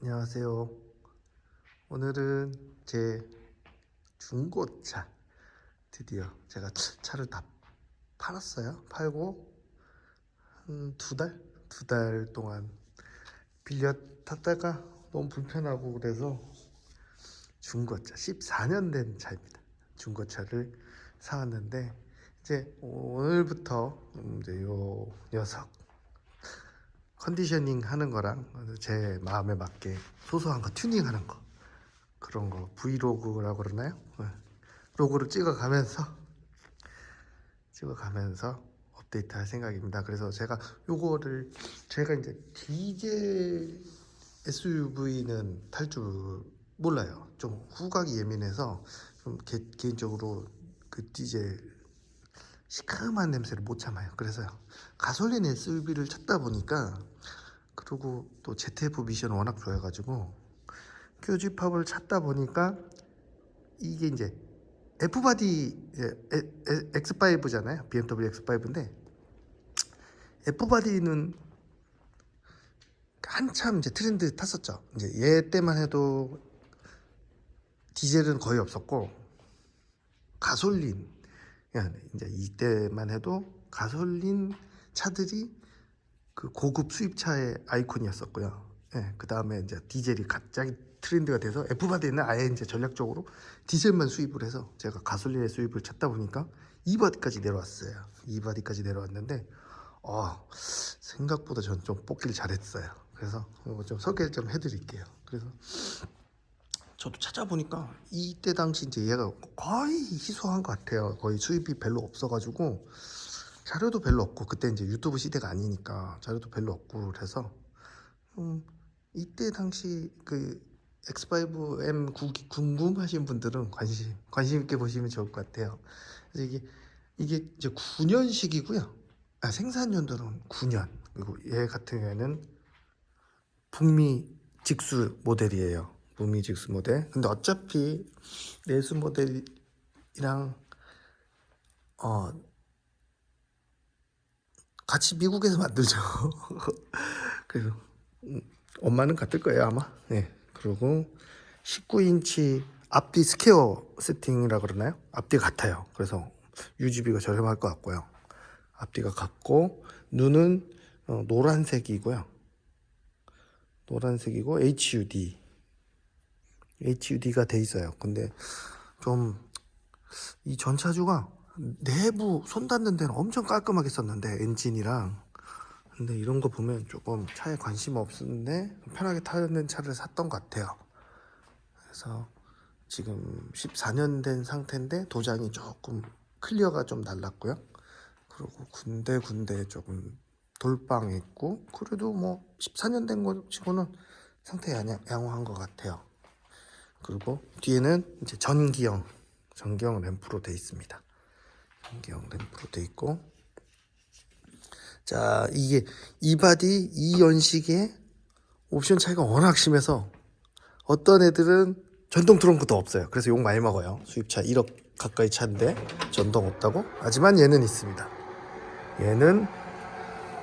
안녕하세요. 오늘은 제 중고차 드디어 제가 차를 다 팔았어요. 팔고 한 두 달 동안 빌려 탔다가 너무 불편하고 그래서 중고차 14년 된 차입니다. 중고차를 사왔는데 이제 오늘부터 이제 요 녀석 컨디셔닝 하는 거랑 제 마음에 맞게 소소한 거 튜닝 하는 거 그런 거 브이로그라고 그러나요? 네. 로그를 찍어가면서 업데이트 할 생각입니다. 그래서 제가 이제 디젤 SUV는 탈 줄 몰라요. 좀 후각이 예민해서 좀 개인적으로 그 디젤 시큼한 냄새를 못 참아요. 그래서 가솔린 SUV를 찾다 보니까, 그리고 또 ZF 미션 워낙 좋아해가지고 큐지팝을 찾다 보니까 이게 이제 F바디 X5잖아요. BMW X5인데 F바디는 한참 이제 트렌드 탔었죠. 이제 얘 때만 해도 디젤은 거의 없었고 가솔린, 이제 이때만 해도 가솔린 차들이 그 고급 수입차의 아이콘이었었고요. 예, 그 다음에 이제 디젤이 갑자기 트렌드가 돼서 F바디는 아예 이제 전략적으로 디젤만 수입을 해서 제가 가솔린의 수입을 찾다 보니까 E바디까지 내려왔어요. E바디까지 내려왔는데 생각보다 전 좀 뽑기를 잘했어요. 그래서 이거 좀 소개를 좀 해드릴게요. 그래서 저도 찾아보니까 이때 당시 이제 얘가 거의 희소한 것 같아요. 거의 수입이 별로 없어가지고 자료도 별로 없고, 그때 이제 유튜브 시대가 아니니까 자료도 별로 없고, 그래서 이때 당시 그 X5M 궁금하신 분들은 관심 있게 보시면 좋을 것 같아요. 그래서 이게 이제 9년식이고요. 생산 연도는 9년. 그리고 얘 같은 경우에는 북미 직수 모델이에요. 북미 직수 모델. 근데 어차피 내수 모델이랑 같이 미국에서 만들죠. 그래서 엄마는 같을 거예요 아마. 네. 그리고 19인치 앞뒤 스퀘어 세팅이라 그러나요? 앞뒤가 같아요. 그래서 유지비가 저렴할 것 같고요. 앞뒤가 같고 눈은 노란색이고 HUD가 돼 있어요. 근데 좀 이 전차주가 내부 손 닿는 데는 엄청 깔끔하게 썼는데, 엔진이랑. 근데 이런 거 보면 조금 차에 관심 없었는데 편하게 타는 차를 샀던 것 같아요. 그래서 지금 14년 된 상태인데 도장이 조금 클리어가 좀 날랐고요. 그리고 군데 조금 돌빵 있고, 그래도 뭐 14년 된 거 치고는 상태 양호한 것 같아요. 그리고 뒤에는 이제 전기형 램프로 돼 있습니다. 전기형 램프로 돼 있고, 자, 이게 이바디 이 연식의 옵션 차이가 워낙 심해서 어떤 애들은 전동 트렁크도 없어요. 그래서 욕 많이 먹어요. 수입차 1억 가까이 차인데 전동 없다고? 하지만 얘는 있습니다. 얘는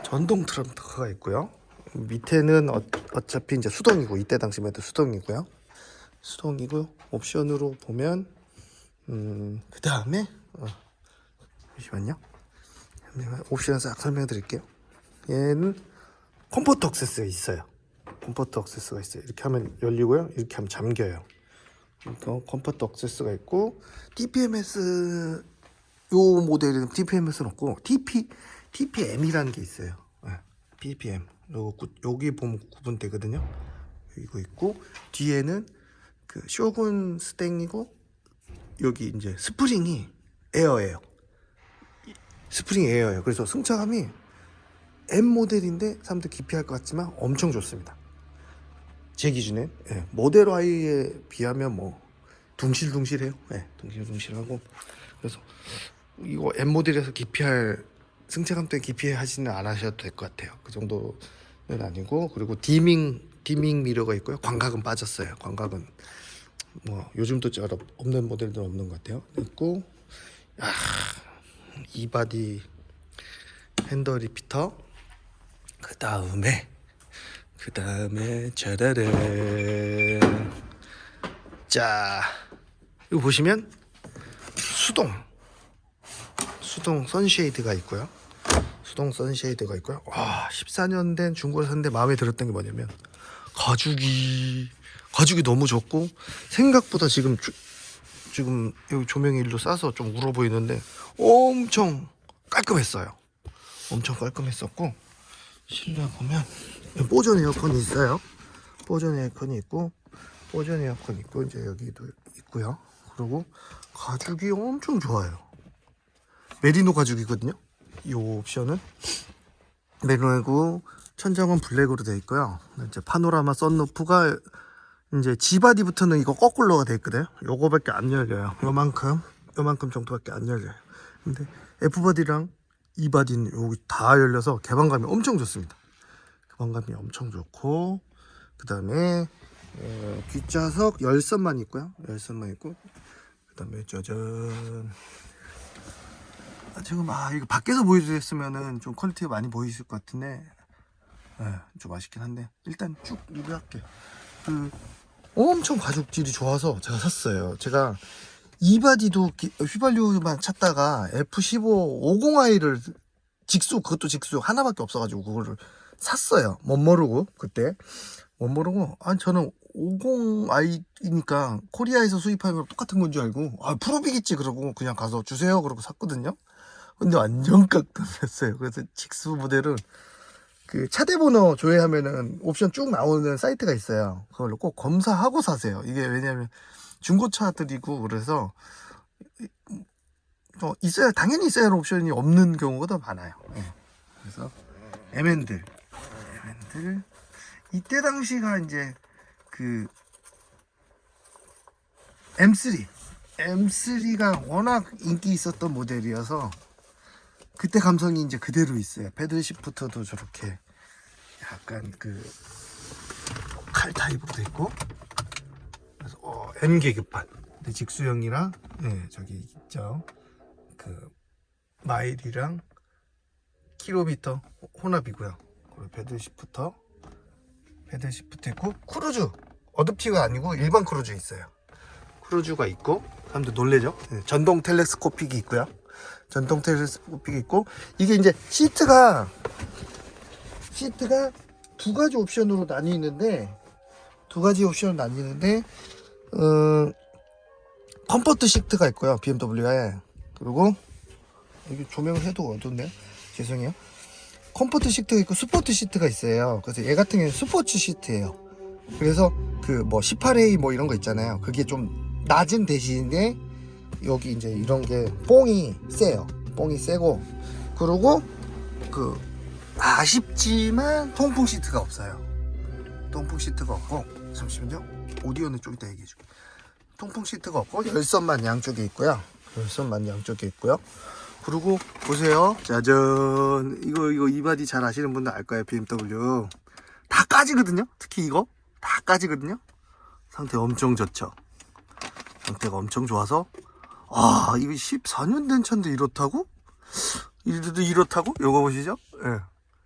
전동 트렁크가 있고요. 밑에는 어차피 이제 수동이고, 이때 당시만 해도 수동이고요. 옵션으로 보면 그 다음에 잠시만요. 옵션 싹 설명해 드릴게요. 얘는 컴포트 액세스가 있어요. 이렇게 하면 열리고요. 이렇게 하면 잠겨요. 그러니까 컴포트 액세스가 있고, TPMS 요 모델은 TPMS는 없고 TPM이라는 게 있어요. TPM 여기 보면 구분되거든요. 이거 있고, 뒤에는 그 쇼군 스탱이고, 여기 이제 스프링이 에어예요. 그래서 승차감이 M 모델인데 사람들 기피할 것 같지만 엄청 좋습니다. 제 기준에. 모델 Y에 비하면 뭐 둥실둥실해요. 둥실둥실하고. 그래서 이거 M 모델에서 승차감 때문에 기피하지는 않으셔도 될 것 같아요. 그 정도는 아니고. 그리고 디밍 미러가 있고요. 광각은 빠졌어요. 광각은 뭐 요즘도 잘 없는 모델들은 없는 것 같아요. 있고, 이바디 핸들 리피터, 그 다음에 그 다음에 짜라란. 자, 이거 보시면 수동 선쉐이드가 있고요. 와, 14년 된 중고를 샀는데 마음에 들었던 게 뭐냐면 가죽이 너무 좋고, 생각보다 지금 여기 조명이 일로 싸서 좀 울어 보이는데 엄청 깔끔했어요. 엄청 깔끔했었고, 실내 보면 뽀전 에어컨이 있어요. 뽀전 에어컨이 있고 이제 여기도 있고요. 그리고 가죽이 엄청 좋아요. 메리노 가죽이거든요. 이 옵션은 메리노고, 천장은 블랙으로 되어 있고요. 이제 파노라마 썬루프가 이제 G바디부터는 이거 거꾸로가 되어 있거든요. 요거밖에 안 열려요. 요만큼 정도밖에 안 열려요. 근데 F바디랑 E바디는 여기 다 열려서 개방감이 엄청 좋습니다. 개방감이 엄청 좋고, 그 다음에 뒷좌석 열선만 있고요. 그 다음에 짜잔. 지금 이거 밖에서 보여드렸으면은 좀 퀄리티가 많이 보이실 것 같은데, 좀 아쉽긴 한데 일단 쭉 리뷰할게요. 엄청 가죽질이 좋아서 제가 샀어요. 제가 이바디도 휘발유만 찾다가 F15 50i를 그것도 직수 하나밖에 없어가지고 그거를 샀어요. 못 모르고 저는 50i니까 코리아에서 수입하는 거랑 똑같은 건 줄 알고 프로비겠지 그러고 그냥 가서 주세요 그러고 샀거든요. 근데 완전 깎였어요. 그래서 직수 모델은 그 차대 번호 조회하면은 옵션 쭉 나오는 사이트가 있어요. 그걸로 꼭 검사하고 사세요. 이게 왜냐면 중고차들이고 그래서 당연히 있어야 할 옵션이 없는 경우가 더 많아요. 그래서 M&D 이때 당시가 이제 그 M3가 워낙 인기 있었던 모델이어서 그때 감성이 이제 그대로 있어요. 패들 시프터도 저렇게 약간 그 칼 타입으로 돼 있고, 그래서 M 계급판. 근데 직수형이랑 저기 있죠. 그 마일이랑 킬로미터 혼합이고요. 그리고 패들 시프터 있고, 크루즈 어댑티브가 아니고 일반 크루즈 있어요. 크루즈가 있고, 사람들 놀래죠? 전동 텔레스코픽이 있고요. 이게 이제 시트가 두 가지 옵션으로 나뉘는데 컴포트 시트가 있고요. BMW에. 그리고 여기 조명을 해도 어둡네요. 죄송해요. 컴포트 시트가 있고 스포츠 시트가 있어요. 그래서 얘 같은 경우는 스포츠 시트예요. 그래서 그 18A 이런 거 있잖아요. 그게 좀 낮은 대신에 여기 이제 이런 게 뽕이 세고, 그리고 아쉽지만 통풍 시트가 없어요. 잠시만요. 오디오는 좀 이따 얘기해줄게. 통풍 시트가 없고 열선만 양쪽에 있고요. 그리고 보세요. 짜잔. 이거 이바디 잘 아시는 분들 알 거예요. BMW 다 까지거든요. 특히 이거 다 까지거든요. 상태 엄청 좋죠. 상태가 엄청 좋아서 이거 14년 된 차인데 이렇다고? 이거 보시죠?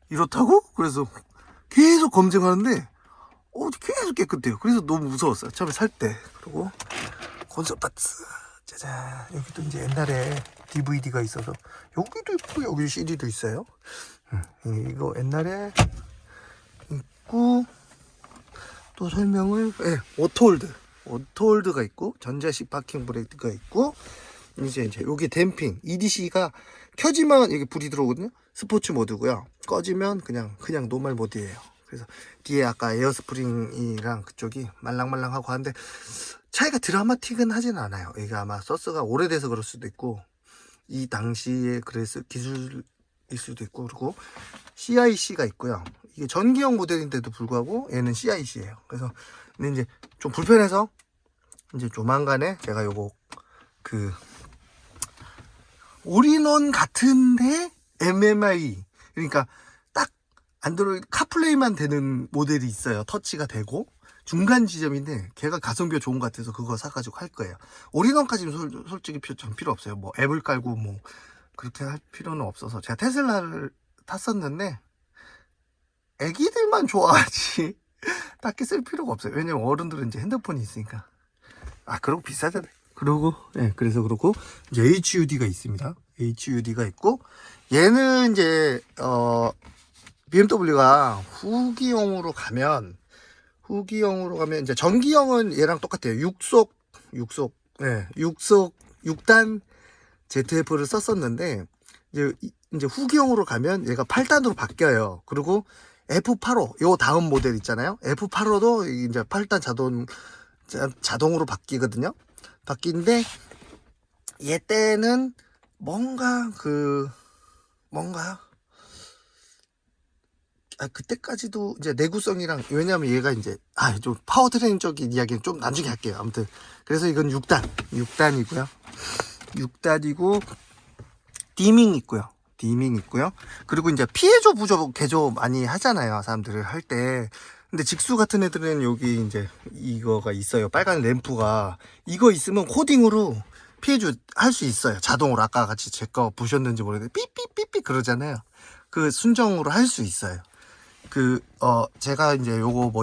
이렇다고? 그래서 계속 검증하는데 계속 깨끗해요. 그래서 너무 무서웠어요. 처음에 살 때. 그리고 콘솔 파츠 짜잔. 여기도 이제 옛날에 DVD가 있어서 여기도 있고 여기 CD도 있어요. 이거 옛날에 있고, 또 설명을 오토홀드가 있고 전자식 파킹 브레이크가 있고, 이제 여기 댐핑 EDC가 켜지면 여기 불이 들어오거든요. 스포츠 모드고요. 꺼지면 그냥 노멀 모드예요. 그래서 뒤에 아까 에어스프링이랑 그쪽이 말랑말랑하고 하는데 차이가 드라마틱은 하진 않아요. 이게 아마 서스가 오래돼서 그럴 수도 있고, 이 당시에 그래서 기술일 수도 있고, 그리고 CIC가 있고요. 이게 전기형 모델인데도 불구하고 얘는 CIC예요. 그래서 근데 이제 좀 불편해서 이제 조만간에 제가 요거 올인원 같은데 MMI, 그러니까 딱 안드로이드 카플레이만 되는 모델이 있어요. 터치가 되고 중간 지점인데 걔가 가성비가 좋은 것 같아서 그거 사가지고 할 거예요. 올인원까지는 솔직히 전 필요 없어요. 앱을 깔고 그렇게 할 필요는 없어서. 제가 테슬라를 탔었는데 애기들만 좋아하지 딱히 쓸 필요가 없어요. 왜냐면 어른들은 이제 핸드폰이 있으니까. 아, 그리고 비싸잖아요. 그리고 그래서 그렇고 이제 HUD가 있습니다. HUD가 있고, 얘는 이제 BMW가 후기형으로 가면 이제 전기형은 얘랑 똑같아요. 6단 ZF를 썼었는데, 이제 후기형으로 가면 얘가 8단으로 바뀌어요. 그리고 F85 요 다음 모델 있잖아요. F85도 이제 8단 자동으로 바뀌거든요. 바뀌는데 얘 때는 뭔가 그때까지도 이제 내구성이랑, 왜냐면 얘가 이제 좀 파워트레인적인 이야기는 좀 나중에 할게요. 아무튼 그래서 이건 6단이고요. 6단이고 디밍 있고요. 그리고 이제 피해조 부조 개조 많이 하잖아요, 사람들을 할 때. 근데 직수 같은 애들은 여기 이제 이거가 있어요. 빨간 램프가. 이거 있으면 코딩으로 피해조 할 수 있어요. 자동으로. 아까 같이 제 거 보셨는지 모르겠는데 삐삐삐삐 그러잖아요. 그 순정으로 할 수 있어요. 제가 이제 요거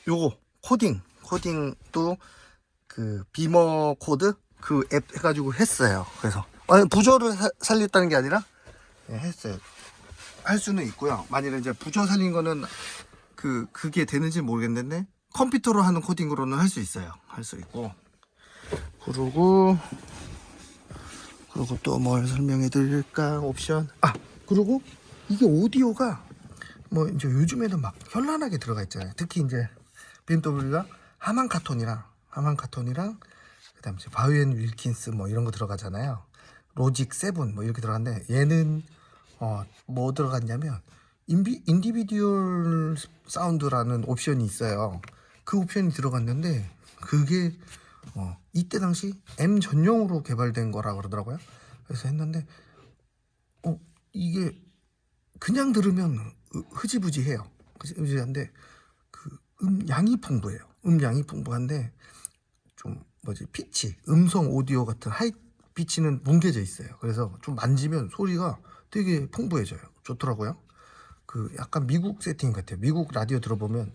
요거 코딩도 그 비머 코드 그 앱 해가지고 했어요. 그래서 부저를 살렸다는 게 아니라 했어요. 할 수는 있고요. 만일에 이제 부저 살린 거는 그게 되는지 모르겠는데 컴퓨터로 하는 코딩으로는 할 수 있어요. 할 수 있고. 그리고 또 뭘 설명해 드릴까? 옵션. 그리고 이게 오디오가 뭐 이제 요즘에는 막 현란하게 들어가 있잖아요. 특히 이제 BMW가 하만 카톤이랑 그다음에 바우앤 윌킨스 뭐 이런 거 들어가잖아요. 로직 7 뭐 이렇게 들어갔는데, 얘는 뭐 들어갔냐면 인디비듀얼 사운드라는 옵션이 있어요. 그 옵션이 들어갔는데 그게 이때 당시 M 전용으로 개발된 거라 그러더라고요. 그래서 했는데 이게 그냥 들으면 흐지부지해요. 흐지부지한데 음양이 풍부한데 좀 피치, 음성 오디오 같은 하이 피치는 뭉개져 있어요. 그래서 좀 만지면 소리가 되게 풍부해져요. 좋더라고요. 약간 미국 세팅 같아요. 미국 라디오 들어보면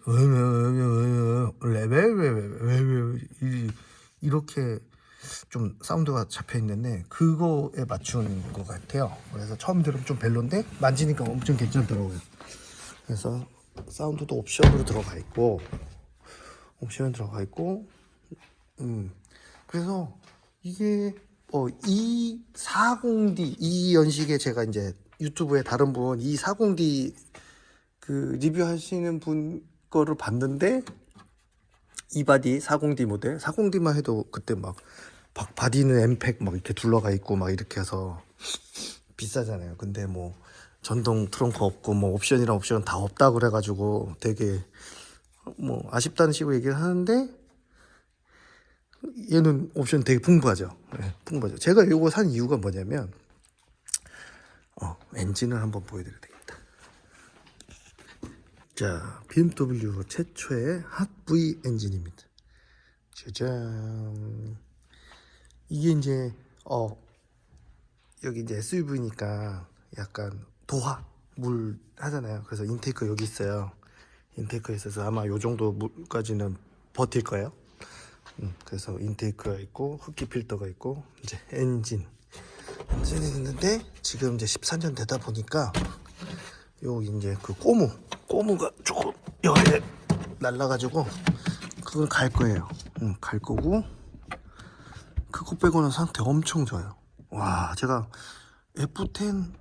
이렇게 좀 사운드가 잡혀 있는데 그거에 맞춘 것 같아요. 그래서 처음 들으면 좀 별론데 만지니까 엄청 괜찮더라고요. 그래서 사운드도 옵션으로 들어가 있고, 그래서 이게 E40D 이 연식에, 제가 이제 유튜브에 다른 분 E40D 그 리뷰하시는 분 거를 봤는데, 이바디 40D 모델 40D만 해도 그때 막 바디는 엠팩 막 이렇게 둘러가 있고 막 이렇게 해서 비싸잖아요. 근데 뭐 전동 트렁크 없고 뭐 옵션이랑 옵션 다 없다 그래가지고 되게 뭐 아쉽다는 식으로 얘기를 하는데, 얘는 옵션 되게 풍부하죠. 풍부하죠. 제가 이거 산 이유가 뭐냐면 엔진을 한번 보여드려야 되겠다. 자, BMW 최초의 핫V 엔진입니다. 짜잔. 이게 이제 여기 이제 SUV니까 약간 물 하잖아요. 그래서 인테이크 여기 있어요. 인테이크에 있어서 아마 요 정도 물까지는 버틸 거예요. 그래서 인테이크가 있고 흡기 필터가 있고 이제 엔진이 있는데, 지금 이제 14년 되다 보니까 여기 이제 꼬무가 조금 열에 날라가지고 그건 갈 거예요. 갈 거고, 그거 빼고는 상태 엄청 좋아요. 와, 제가 F10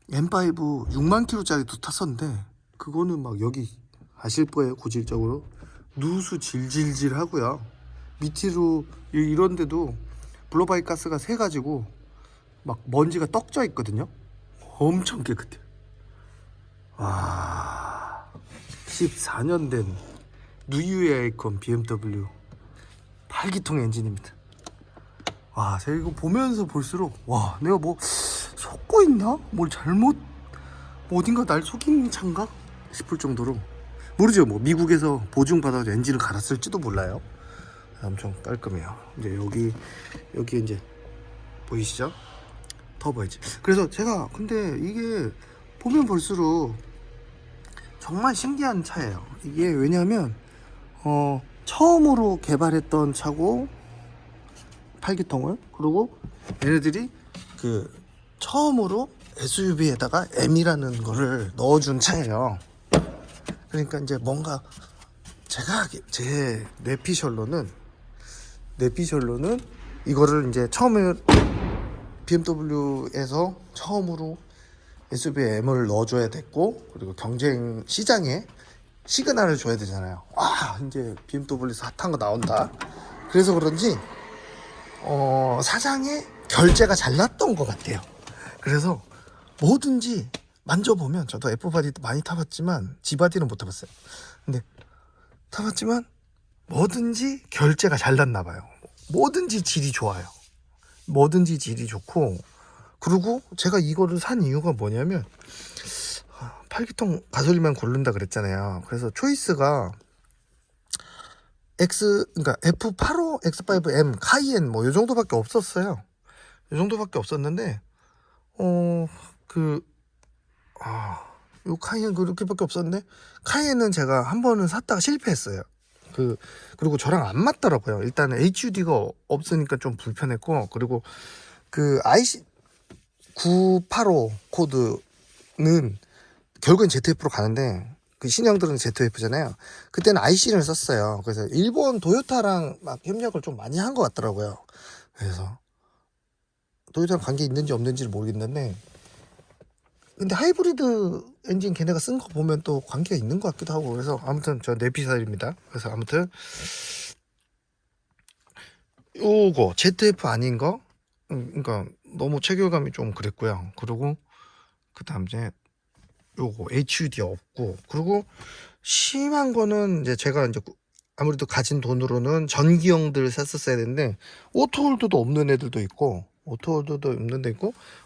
M5 6만 킬로짜리도 탔었는데 그거는 막 여기 아실 거예요. 고질적으로 누수 질질질 하고요. 밑으로 이런데도 블로바이 가스가 새가지고 막 먼지가 떡져 있거든요. 엄청 깨끗해요. 와, 14년 된 누유의 아이콘 BMW 8기통 엔진입니다. 와, 제가 이거 보면서 볼수록 와, 내가 뭐 속고 있나? 뭘 잘못 어딘가 날 속인 차인가 싶을 정도로, 모르죠. 뭐 미국에서 보증받아서 엔진을 갈았을지도 몰라요. 엄청 깔끔해요. 이제 여기 이제 보이시죠? 터보 엔진. 그래서 제가 근데 이게 보면 볼수록 정말 신기한 차예요. 이게 왜냐하면 처음으로 개발했던 차고 8기통을, 그리고 얘네들이 그 처음으로 SUV에다가 M이라는 거를 넣어준 차예요. 그러니까 이제 뭔가 제 뇌피셜로는 이거를 이제 처음에 BMW에서 처음으로 SUV에 M을 넣어줘야 됐고, 그리고 경쟁 시장에 시그널을 줘야 되잖아요. 와, 이제 BMW에서 핫한 거 나온다. 그래서 그런지 사장의 결제가 잘 났던 것 같아요. 그래서 뭐든지 만져보면, 저도 F바디도 많이 타봤지만 G바디는 못 타봤어요. 근데 타봤지만 뭐든지 결제가 잘 났나 봐요. 뭐든지 질이 좋아요. 뭐든지 질이 좋고, 그리고 제가 이거를 산 이유가 뭐냐면 8기통 가솔린만 고른다 그랬잖아요. 그래서 초이스가 그러니까 F85, X5M, 카이엔 뭐 요 정도밖에 없었어요. 요 정도밖에 없었는데 요 카이엔 그렇게밖에 없었는데, 카이엔은 제가 한 번은 샀다가 실패했어요. 그리고 저랑 안 맞더라고요. 일단은 HUD가 없으니까 좀 불편했고, 그리고 그 IC 985 코드는 결국엔 ZF로 가는데, 그 신형들은 ZF잖아요. 그때는 IC를 썼어요. 그래서 일본 도요타랑 막 협력을 좀 많이 한 것 같더라고요. 그래서 도요타랑 관계 있는지 없는지를 모르겠는데, 근데 하이브리드 엔진 걔네가 쓴 거 보면 또 관계가 있는 것 같기도 하고. 그래서 아무튼 저 내피살입니다. 그래서 아무튼 요거 ZF 아닌 거, 그러니까 너무 체결감이 좀 그랬고요. 그리고 그 다음 이제 요거 HUD 없고, 그리고 심한 거는 이제 제가 이제 아무래도 가진 돈으로는 전기형들 샀었어야 되는데, 오토홀드도 없는 애들도 있고,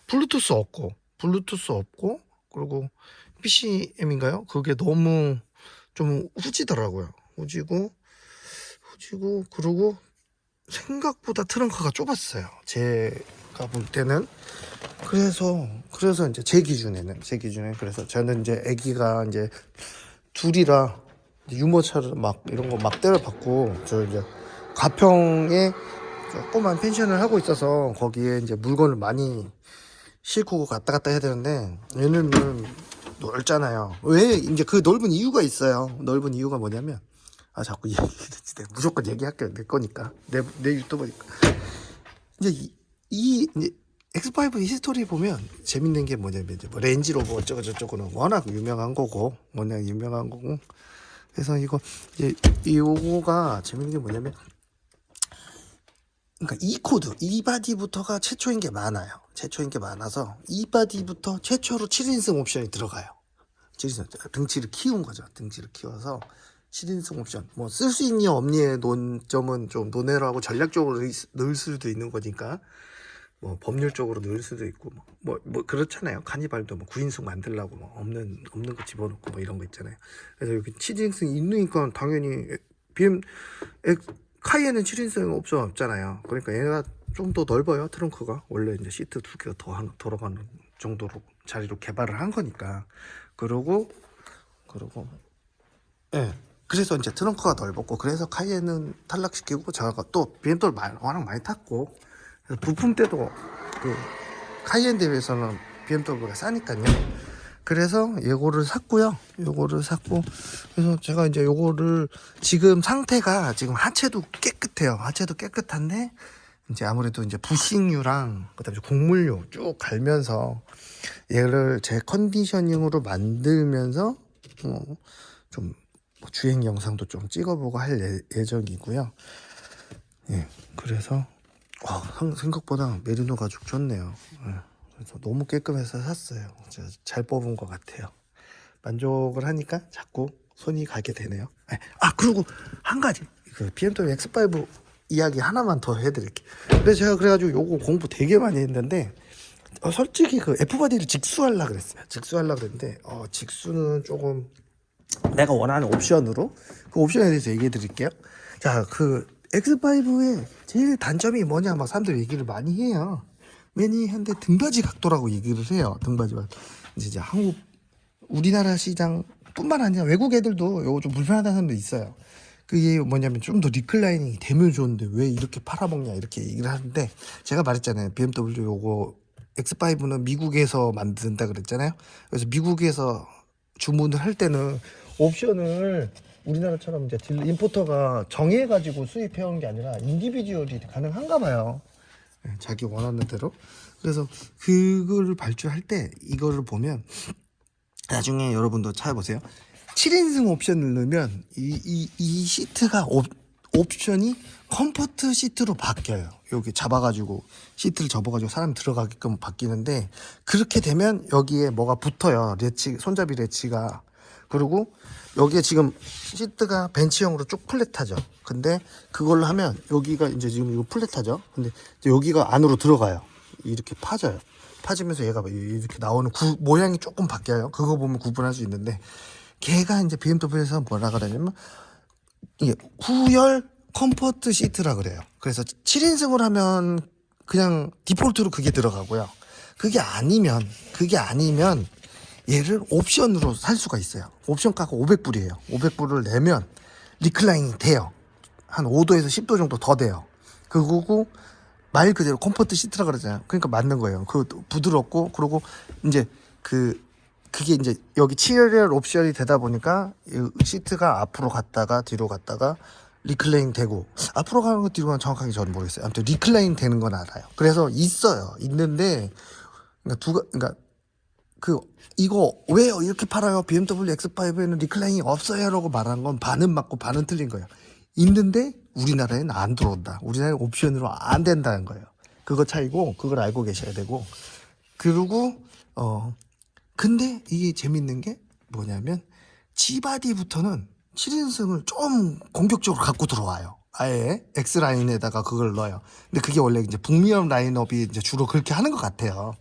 블루투스 없고, 그리고 PCM인가요? 그게 너무 좀 후지더라고요. 후지고, 그리고 생각보다 트렁크가 좁았어요. 제가 볼 때는. 그래서 이제 제 기준에는 그래서 저는 이제 아기가 이제 둘이라 유모차를 막 이런 거 막 때려박고, 저 이제 가평에 조그만 펜션을 하고 있어서 거기에 이제 물건을 많이 싣고 갔다 갔다 해야 되는데, 얘네는 넓잖아요. 왜 이제 그 넓은 이유가 있어요. 넓은 이유가 뭐냐면, 자꾸 얘기했지. 내가 무조건 얘기할게요. 내 거니까. 내 유튜버니까. 이제 이제 X5 히스토리 보면 재밌는 게 뭐냐면, 이제 뭐 렌지로버 어쩌고 저쩌고는 워낙 유명한 거고. 그래서 요거가 재밌는 게 뭐냐면, 그러니까 이 코드, 이 바디부터가 최초인 게 많아요. 최초인 게 많아서 이 바디부터 최초로 7인승 옵션이 들어가요. 7인승, 등치를 키운 거죠. 등치를 키워서 7인승 옵션, 뭐 쓸 수 있니 없니의 논점은 좀 논외로 하고 전략적으로 넣을 수도 있는 거니까, 뭐 법률적으로 넣을 수도 있고, 뭐 그렇잖아요. 카니발도 뭐 9인승 만들려고 뭐 없는 거 집어넣고 뭐 이런 거 있잖아요. 그래서 여기 7인승 있으니까 당연히 카이엔은 7인승 옵션 없잖아요. 그러니까 얘가 좀 더 넓어요. 트렁크가 원래 이제 시트 2개가 더 하나 돌아가는 정도로 자리로 개발을 한 거니까. 그러고 예. 그래서 이제 트렁크가 넓었고, 그래서 카이엔은 탈락시키고, 제가 또 BMW를 워낙 많이 탔고, 그래서 부품 때도 그 카이엔 대비해서는 BMW가 싸니까요. 그래서 요거를 샀고요. 그래서 제가 이제 요거를 지금 상태가, 지금 하체도 깨끗해요. 하체도 깨끗한데, 이제 아무래도 이제 부식류랑 그다음에 곡물류 쭉 갈면서 얘를 제 컨디셔닝으로 만들면서 좀 주행 영상도 좀 찍어보고 할 예정이고요. 예, 그래서 생각보다 메리노 가죽 좋네요. 예, 그래서 너무 깨끗해서 샀어요. 잘 뽑은 것 같아요. 만족을 하니까 자꾸 손이 가게 되네요. 그리고 한 가지, 그 BMW X5 이야기 하나만 더 해드릴게요. 그래서 제가 그래가지고 요거 공부 되게 많이 했는데, 솔직히 그 F바디를 직수하려고 그랬어요. 직수는 조금 내가 원하는 옵션으로, 그 옵션에 대해서 얘기해 드릴게요. 자, 그 X5의 제일 단점이 뭐냐, 막 사람들 얘기를 많이 해요. 매니한데 등받이 각도라고 얘기를 해요. 등받이 각도. 이제 우리나라 시장 뿐만 아니라 외국 애들도 요거 좀 불편하다는 사람도 있어요. 그게 뭐냐면 좀 더 리클라이닝이 되면 좋은데 왜 이렇게 팔아먹냐 이렇게 얘기를 하는데, 제가 말했잖아요. BMW 요거 X5는 미국에서 만든다 그랬잖아요. 그래서 미국에서 주문을 할 때는 옵션을 우리나라처럼 이제 임포터가 정해가지고 수입해온 게 아니라 인디비주얼이 가능한가 봐요. 자기 원하는 대로. 그래서 그거를 발주할 때 이거를 보면, 나중에 여러분도 찾아보세요. 7인승 옵션을 넣으면 이 시트가 옵션이 컴포트 시트로 바뀌어요. 여기 잡아가지고 시트를 접어가지고 사람이 들어가게끔 바뀌는데, 그렇게 되면 여기에 뭐가 붙어요. 레치, 손잡이 레치가. 그리고 여기에 지금 시트가 벤치형으로 쭉 플랫하죠. 근데 그걸로 하면 여기가 이제 지금 이거 플랫하죠. 근데 이제 여기가 안으로 들어가요. 이렇게 파져요. 파지면서 얘가 이렇게 나오는 모양이 조금 바뀌어요. 그거 보면 구분할 수 있는데, 걔가 이제 BMW에서 뭐라 그러냐면 이게 후열 컴포트 시트라 그래요. 그래서 7인승을 하면 그냥 디폴트로 그게 들어가고요. 그게 아니면 얘를 옵션으로 살 수가 있어요. 옵션가가 500불이에요. 500불을 내면 리클라이닝 돼요. 한 5도에서 10도 정도 더 돼요. 그거고 말 그대로 컴포트 시트라 그러잖아요. 그러니까 맞는 거예요. 그 부드럽고, 그리고 이제 그게 이제 여기 7열 옵션이 되다 보니까 이 시트가 앞으로 갔다가 뒤로 갔다가 리클레인 되고, 앞으로 가는 거 뒤로 가는 거 정확하게 저는 모르겠어요. 아무튼 리클레인 되는 건 알아요. 그래서 있는데, 그러니까 이거 왜 이렇게 팔아요? BMW X5에는 리클라이닝이 없어요라고 말한 건 반은 맞고 반은 틀린 거예요. 있는데 우리나라에는 안 들어온다. 우리나라에 옵션으로 안 된다는 거예요. 그거 차이고, 그걸 알고 계셔야 되고. 그리고 근데 이게 재밌는 게 뭐냐면, G바디부터는 7인승을 좀 공격적으로 갖고 들어와요. 아예 X라인에다가 그걸 넣어요. 근데 그게 원래 이제 북미형 라인업이 이제 주로 그렇게 하는 것 같아요.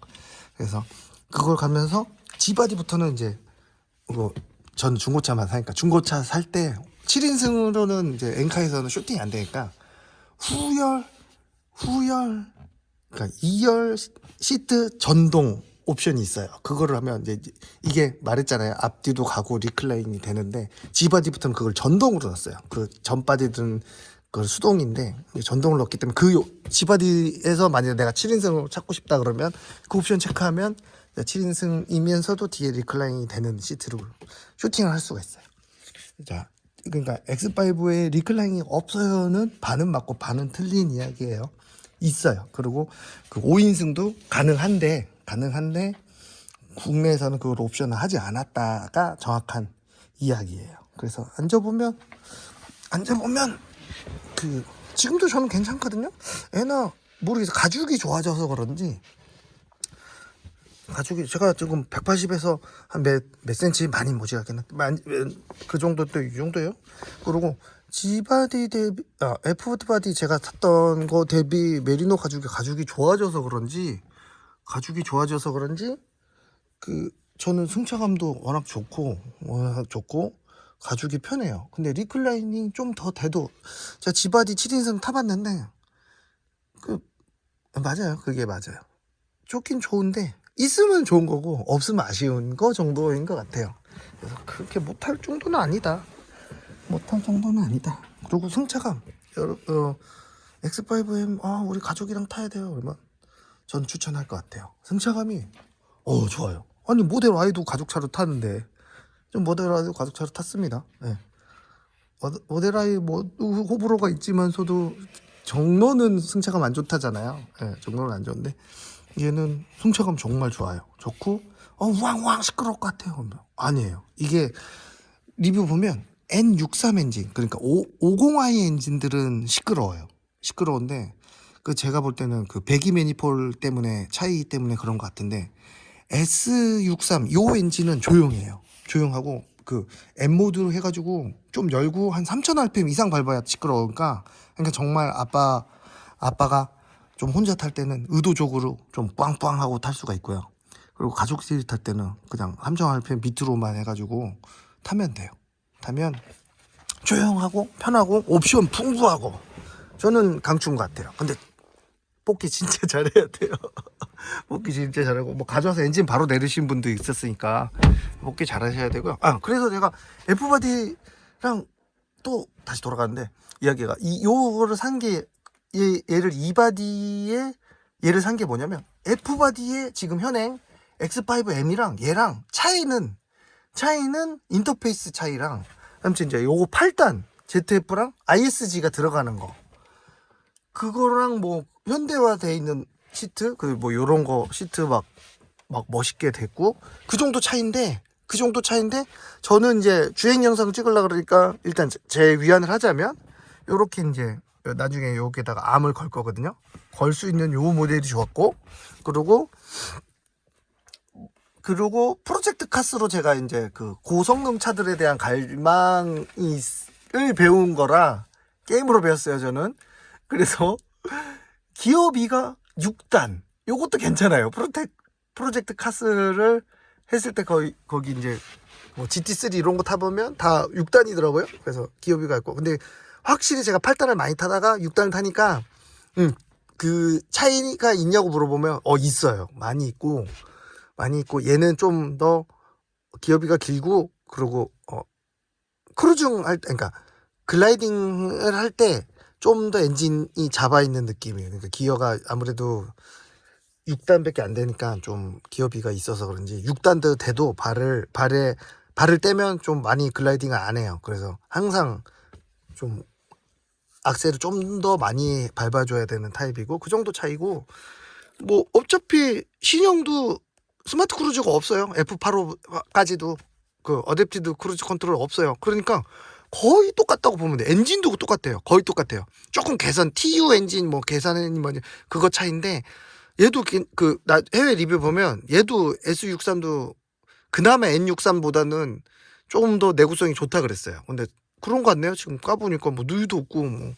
그래서 그걸 가면서 G바디부터는 이제 전 중고차만 사니까, 중고차 살 때 7인승으로는 이제 엔카에서는 쇼팅이 안 되니까 후열 그러니까 2열 시트 전동 옵션이 있어요. 그거를 하면 이제 이게 말했잖아요. 앞뒤도 가고 리클라인이 되는데, G바디부터는 그걸 전동으로 넣었어요. 그 전바디든 그 수동인데 전동을 넣었기 때문에 그 G바디에서 만약에 내가 7인승을 찾고 싶다 그러면 그 옵션 체크하면 7인승이면서도 뒤에 리클라인이 되는 시트로 슈팅을 할 수가 있어요. 자, 그러니까 X5에 리클라인이 없어요는 반은 맞고 반은 틀린 이야기예요. 있어요. 그리고 그 5인승도 가능한데 국내에서는 그걸 옵션을 하지 않았다가 정확한 이야기예요. 그래서 앉아보면 그 지금도 저는 괜찮거든요. 애나 모르겠어요. 가죽이 좋아져서 그런지, 가죽이 제가 지금 180에서 한 몇 센치 많이 모자라긴 한데 그 정도, 또 이 정도예요. 그리고 G바디 대비 F바디 제가 탔던 거 대비 메리노 가죽이 좋아져서 그런지 그 저는 승차감도 워낙 좋고 가죽이 편해요. 근데 리클라이닝 좀 더 돼도, 제가 G바디 7인승 타봤는데 맞아요. 그게 맞아요. 좋긴 좋은데 있으면 좋은 거고 없으면 아쉬운 거 정도인 것 같아요. 그래서 그렇게 못할 정도는 아니다. 그리고 승차감, X5M 우리 가족이랑 타야 돼요 그러면 전 추천할 것 같아요. 승차감이 좋아요. 아니 모델 Y도 가족차로 타는데, 좀 모델 Y도 가족차로 탔습니다. 네. 모델 Y 호불호가 있지만서도 정로는 승차감 안 좋다잖아요. 네, 정로는 안 좋은데 얘는 승차감 정말 좋아요. 좋고 우왕우왕 시끄러울 것 같아요. 아니에요. 이게 리뷰 보면 N63 엔진, 그러니까 50i 엔진들은 시끄러운데 그 제가 볼 때는 그 배기 매니폴 때문에, 차이 때문에 그런 것 같은데, S63 요 엔진은 조용하고 그 M 모드로 해가지고 좀 열고 한 3000rpm 이상 밟아야 시끄러우니까, 그러니까 정말 아빠가 좀 혼자 탈 때는 의도적으로 좀 빵빵하고 탈 수가 있고요. 그리고 가족끼리 탈 때는 그냥 3000rpm 밑으로만 해가지고 타면 돼요. 타면 조용하고 편하고 옵션 풍부하고 저는 강추인 것 같아요. 근데 뽑기 진짜 잘해야 돼요. 뽑기 진짜 잘하고 뭐 가져와서 엔진 바로 내리신 분도 있었으니까 뽑기 잘하셔야 되고요. 그래서 제가 F바디랑 또 다시 돌아가는데 이야기가 요거를 산 게 얘를 E바디에 얘를 산 게 뭐냐면 F바디에 지금 현행 X5M이랑 얘랑 차이는 인터페이스 차이랑 아무튼 이제 요거 8단 ZF랑 ISG가 들어가는 거 그거랑 뭐 현대화돼 있는 시트 그 뭐 요런 거 시트 막 멋있게 됐고 그 정도 차인데 저는 이제 주행 영상 찍으려고 그러니까 일단 제 위안을 하자면 요렇게 이제 나중에 여기에다가 암을 걸 거거든요. 걸 수 있는 요 모델이 좋았고 그리고 프로젝트 카스로 제가 이제 그 고성능 차들에 대한 갈망을 배운 거라 게임으로 배웠어요 저는. 그래서 기어비가 6단 요것도 괜찮아요. 프로젝트 카스를 했을 때 거기 이제 뭐 GT3 이런 거 타보면 다 6단이더라고요. 그래서 기어비가 있고 근데 확실히 제가 8단을 많이 타다가 6단을 타니까 그 차이가 있냐고 물어보면 있어요. 많이 있고 얘는 좀 더 기어비가 길고 그리고 크루징 그러니까 글라이딩을 할 때 좀 더 엔진이 잡아 있는 느낌이에요. 그러니까 기어가 아무래도 6단밖에 안 되니까 좀 기어비가 있어서 그런지 6단도 돼도 발을 떼면 좀 많이 글라이딩을 안 해요. 그래서 항상 좀 악셀을 좀 더 많이 밟아줘야 되는 타입이고 그 정도 차이고 뭐 어차피 신형도 스마트 크루즈가 없어요. F85까지도 그 어댑티드 크루즈 컨트롤 없어요. 그러니까 거의 똑같다고 보면 돼. 엔진도 똑같아요. 거의 똑같아요. 조금 개선 TU 엔진 뭐 개선은 뭐 그거 차인데 얘도 나 해외 리뷰 보면 얘도 S63도 그나마 N63보다는 조금 더 내구성이 좋다 그랬어요. 근데 그런 거 같네요. 지금 까보니까 뭐 누유도 없고 뭐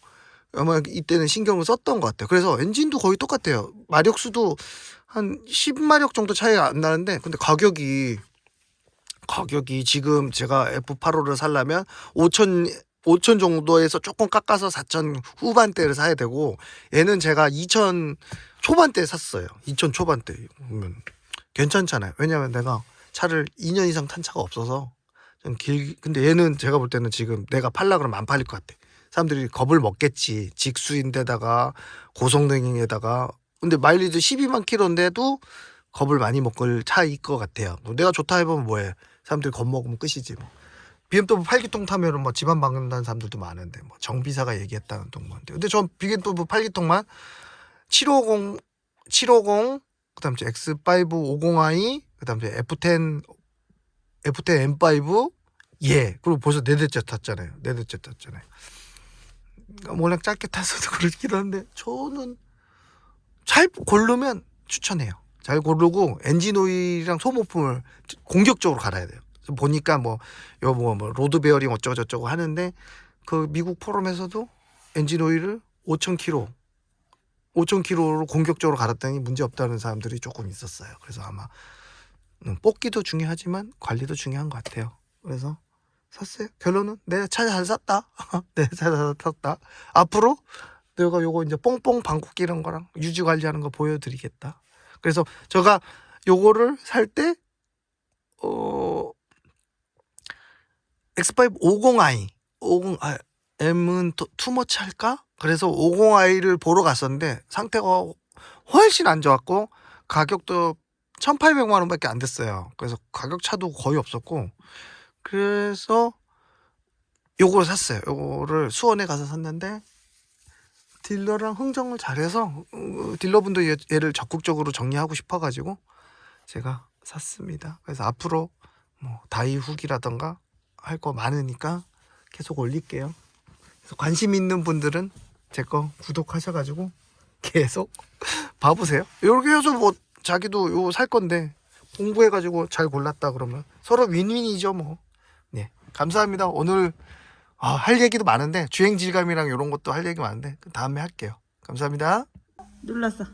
아마 이때는 신경을 썼던 것 같아요. 그래서 엔진도 거의 똑같아요. 마력수도 한 10마력 정도 차이가 안 나는데 근데 가격이 지금 제가 F85를 살려면 5천 정도에서 조금 깎아서 4천 후반대를 사야 되고 얘는 제가 2천 초반대 샀어요. 2천 초반대 보면 괜찮잖아요. 왜냐면 내가 차를 2년 이상 탄 차가 없어서 근데 얘는 제가 볼 때는 지금 내가 팔라 그러면 안 팔릴 것 같아. 사람들이 겁을 먹겠지. 직수인데다가 고성능에다가 근데 마일리지 12만 킬로인데도 겁을 많이 먹을 차일 것 같아요. 내가 좋다 해보면 뭐해. 사람들이 겁먹으면 끝이지 뭐. BMW 8기통 타면은 뭐 집안 박는다는 사람들도 많은데 뭐 정비사가 얘기했다는 동무한테. 근데 전 BMW 8기통만 750 그다음에 X5 50i 그다음에 F10 M5 그리고 벌써 4대째 탔잖아요. 그러니까 워낙 짧게 타서도 그렇긴 한데 저는 잘 고르면 추천해요. 잘 고르고 엔진 오일이랑 소모품을 공격적으로 갈아야 돼요. 보니까 뭐 로드 베어링 어쩌고 저쩌고 하는데 그 미국 포럼에서도 엔진 오일을 5,000km로 공격적으로 갈았더니 문제 없다는 사람들이 조금 있었어요. 그래서 아마 뽑기도 중요하지만 관리도 중요한 것 같아요. 그래서 샀어요. 결론은 내가 차 잘 샀다. 내가 차 잘 샀다. 앞으로 내가 요거 이제 뽕뽕 방귀 끼는 거랑 유지 관리하는 거 보여드리겠다. 그래서 제가 요거를 살 때 X5 50i M은 투머치 할까? 그래서 50i를 보러 갔었는데 상태가 훨씬 안 좋았고 가격도 1,800만 원밖에 안 됐어요. 그래서 가격 차도 거의 없었고 그래서 요거를 샀어요. 요거를 수원에 가서 샀는데 딜러랑 흥정을 잘해서 딜러분도 얘를 적극적으로 정리하고 싶어가지고 제가 샀습니다. 그래서 앞으로 뭐 다이 후기라던가 할 거 많으니까 계속 올릴게요. 그래서 관심 있는 분들은 제 거 구독하셔가지고 계속 봐보세요. 이렇게 해서 뭐 자기도 요 살 건데 공부해가지고 잘 골랐다 그러면 서로 윈윈이죠 뭐. 네, 감사합니다. 오늘 할 얘기도 많은데 주행 질감이랑 이런 것도 할 얘기 많은데 다음에 할게요. 감사합니다. 눌렀어.